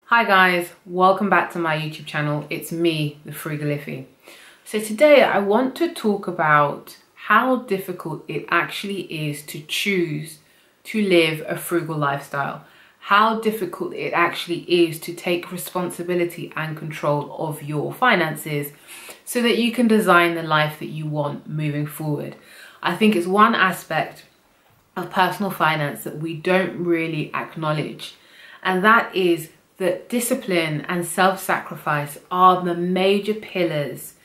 Hi guys, welcome back to my YouTube channel. It's me, the Frugal. So today I want to talk about how difficult it actually is to choose to live a frugal lifestyle. How difficult it actually is to take responsibility and control of your finances so that you can design the life that you want moving forward. I think it's one aspect of personal finance that we don't really acknowledge, and that is that discipline and self-sacrifice are the major pillars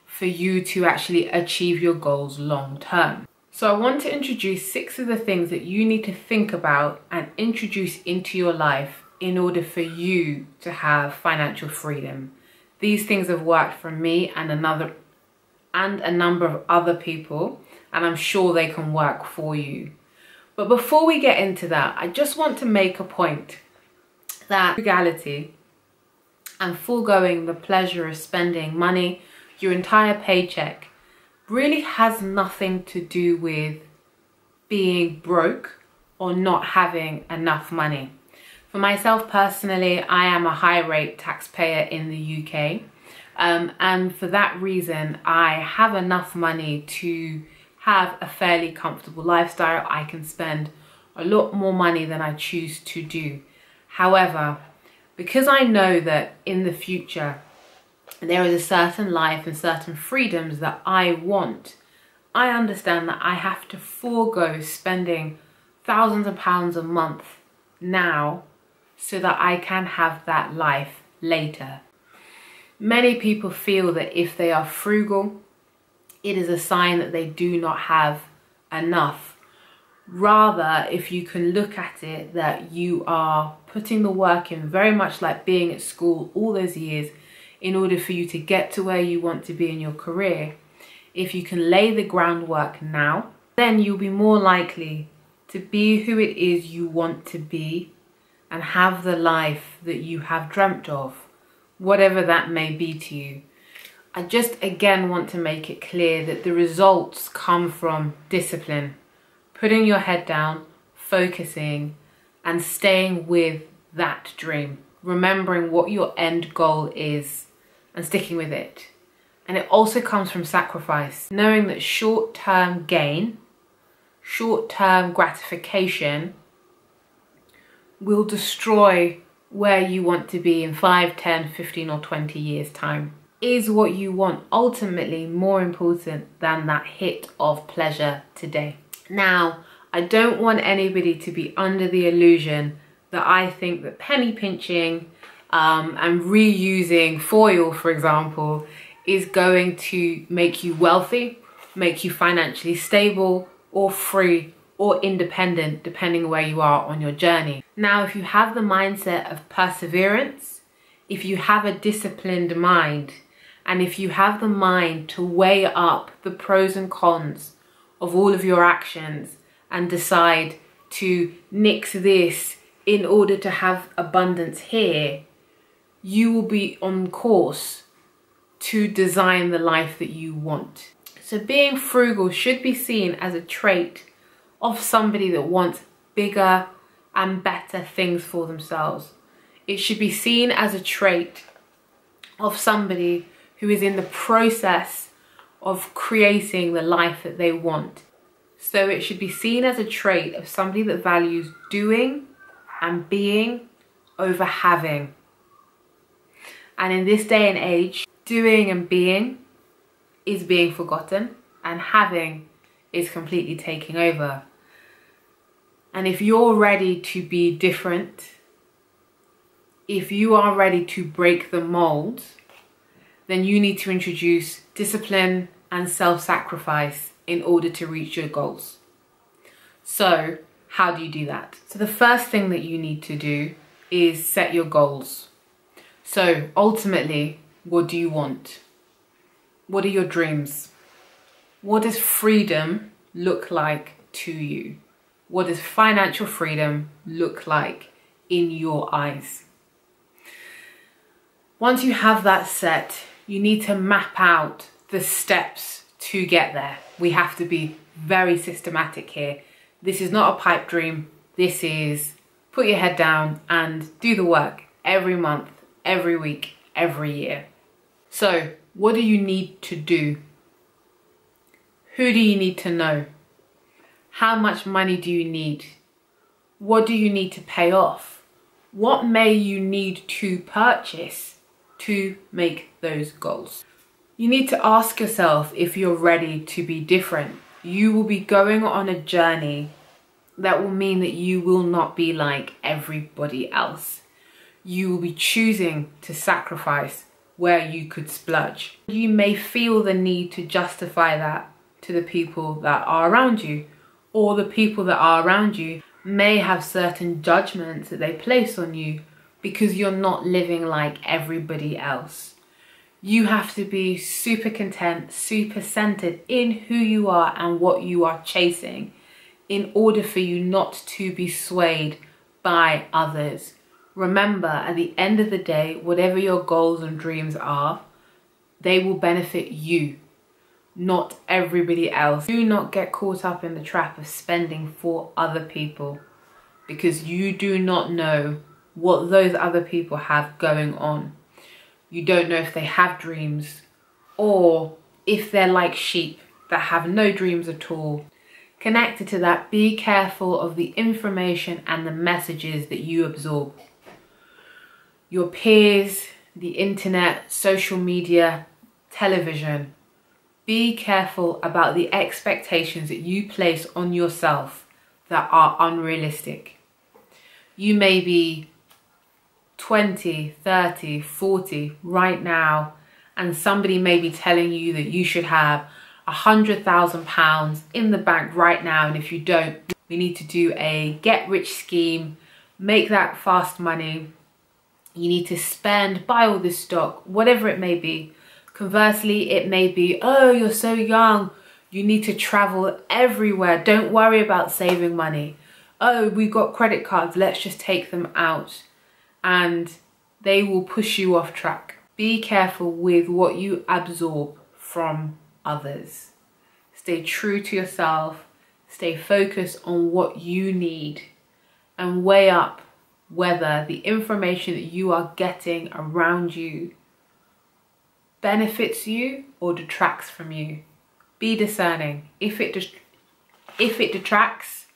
for you to actually achieve your goals long term. So I want to introduce 6 of the things that you need to think about and introduce into your life in order for you to have financial freedom. These things have worked for me and a number of other people, and I'm sure they can work for you. But before we get into that, I just want to make a point that frugality and foregoing the pleasure of spending money, your entire paycheck, really has nothing to do with being broke or not having enough money. For myself personally, I am a high rate taxpayer in the UK, and for that reason I have enough money to have a fairly comfortable lifestyle. I can spend a lot more money than I choose to do. However, because I know that in the future there is a certain life and certain freedoms that I want, I understand that I have to forego spending thousands of pounds a month now so that I can have that life later. Many people feel that if they are frugal, it is a sign that they do not have enough. Rather, if you can look at it that you are putting the work in, very much like being at school all those years in order for you to get to where you want to be in your career, if you can lay the groundwork now, then you'll be more likely to be who it is you want to be and have the life that you have dreamt of, whatever that may be to you. I just again want to make it clear that the results come from discipline. Putting your head down, focusing, and staying with that dream. Remembering what your end goal is and sticking with it. And it also comes from sacrifice. Knowing that short-term gain, short-term gratification will destroy where you want to be in 5, 10, 15 or 20 years time. Is what you want ultimately more important than that hit of pleasure today? Now, I don't want anybody to be under the illusion that I think that penny pinching and reusing foil, for example, is going to make you wealthy, make you financially stable or free or independent, depending where you are on your journey. Now, if you have the mindset of perseverance, if you have a disciplined mind, and if you have the mind to weigh up the pros and cons of all of your actions and decide to nix this in order to have abundance here, you will be on course to design the life that you want. So being frugal should be seen as a trait of somebody that wants bigger and better things for themselves. It should be seen as a trait of somebody who is in the process of creating the life that they want. So it should be seen as a trait of somebody that values doing and being over having. And in this day and age, doing and being is being forgotten and having is completely taking over. And if you're ready to be different, if you are ready to break the mold, then you need to introduce discipline and self-sacrifice in order to reach your goals. So how do you do that? So the first thing that you need to do is set your goals. So ultimately, what do you want? What are your dreams? What does freedom look like to you? What does financial freedom look like in your eyes? Once you have that set, you need to map out the steps to get there. We have to be very systematic here. This is not a pipe dream. This is put your head down and do the work every month, every week, every year. So what do you need to do? Who do you need to know? How much money do you need? What do you need to pay off? What may you need to purchase to make those goals? You need to ask yourself if you're ready to be different. You will be going on a journey that will mean that you will not be like everybody else. You will be choosing to sacrifice where you could splurge. You may feel the need to justify that to the people that are around you, or the people that are around you may have certain judgments that they place on you because you're not living like everybody else. You have to be super content, super centered in who you are and what you are chasing in order for you not to be swayed by others. Remember, at the end of the day, whatever your goals and dreams are, they will benefit you, not everybody else. Do not get caught up in the trap of spending for other people, because you do not know what those other people have going on. You don't know if they have dreams, or if they're like sheep that have no dreams at all. Connected to that, be careful of the information and the messages that you absorb. Your peers, the internet, social media, television. Be careful about the expectations that you place on yourself that are unrealistic. You may be 20, 30, 40 right now, and somebody may be telling you that you should have £100,000 in the bank right now, and if you don't, we need to do a get-rich scheme, make that fast money. You need to spend, buy all this stock, whatever it may be. Conversely, it may be, oh, you're so young, you need to travel everywhere, don't worry about saving money. Oh, we've got credit cards, let's just take them out. And they will push you off track. Be careful with what you absorb from others. Stay true to yourself, stay focused on what you need, and weigh up whether the information that you are getting around you benefits you or detracts from you. Be discerning. If it detracts,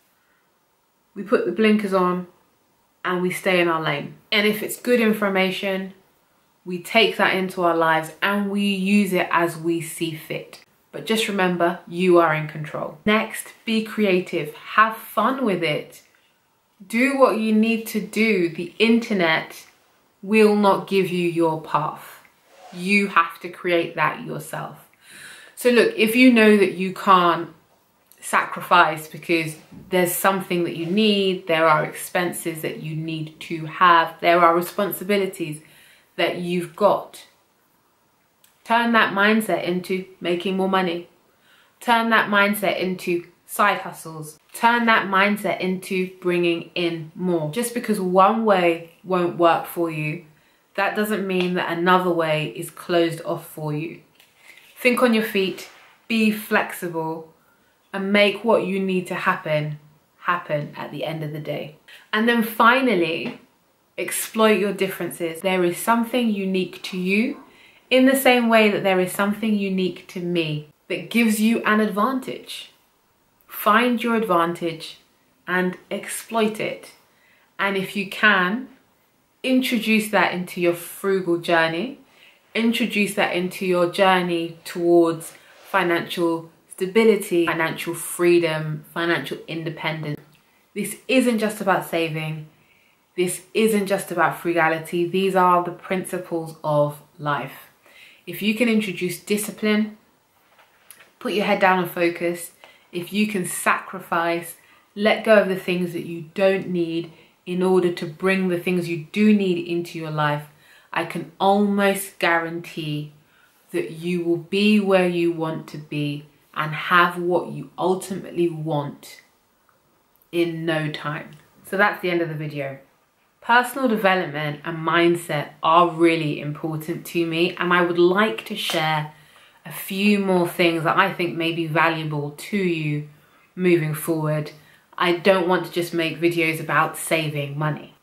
we put the blinkers on and we stay in our lane. And if it's good information, we take that into our lives and we use it as we see fit. But just remember, you are in control. Next, be creative. Have fun with it. Do what you need to do. The internet will not give you your path. You have to create that yourself. So look, if you know that you can't sacrifice because there's something that you need, there are expenses that you need to have, there are responsibilities that you've got, turn that mindset into making more money. Turn that mindset into side hustles. Turn that mindset into bringing in more. Just because one way won't work for you, that doesn't mean that another way is closed off for you. Think on your feet, be flexible, and make what you need to happen at the end of the day. And then finally, exploit your differences. There is something unique to you in the same way that there is something unique to me that gives you an advantage. Find your advantage and exploit it. And if you can, introduce that into your frugal journey. Introduce that into your journey towards financial stability, financial freedom, financial independence. This isn't just about saving. This isn't just about frugality. These are the principles of life. If you can introduce discipline, put your head down and focus, if you can sacrifice, let go of the things that you don't need in order to bring the things you do need into your life, I can almost guarantee that you will be where you want to be and have what you ultimately want in no time. So that's the end of the video. Personal development and mindset are really important to me, and I would like to share a few more things that I think may be valuable to you moving forward. I don't want to just make videos about saving money.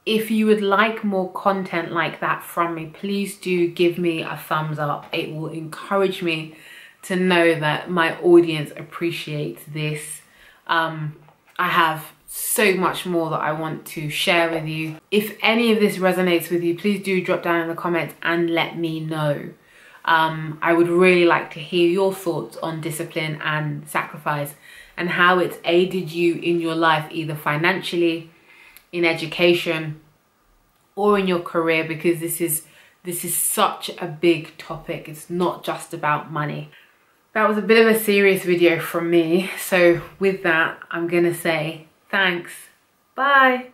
If you would like more content like that from me, please do give me a thumbs up. It will encourage me to know that my audience appreciates this. I have so much more that I want to share with you. If any of this resonates with you, please do drop down in the comments and let me know. I would really like to hear your thoughts on discipline and sacrifice and how it's aided you in your life, either financially, in education, or in your career, because this is such a big topic. It's not just about money. That was a bit of a serious video from me. So with that, I'm gonna say thanks. Bye.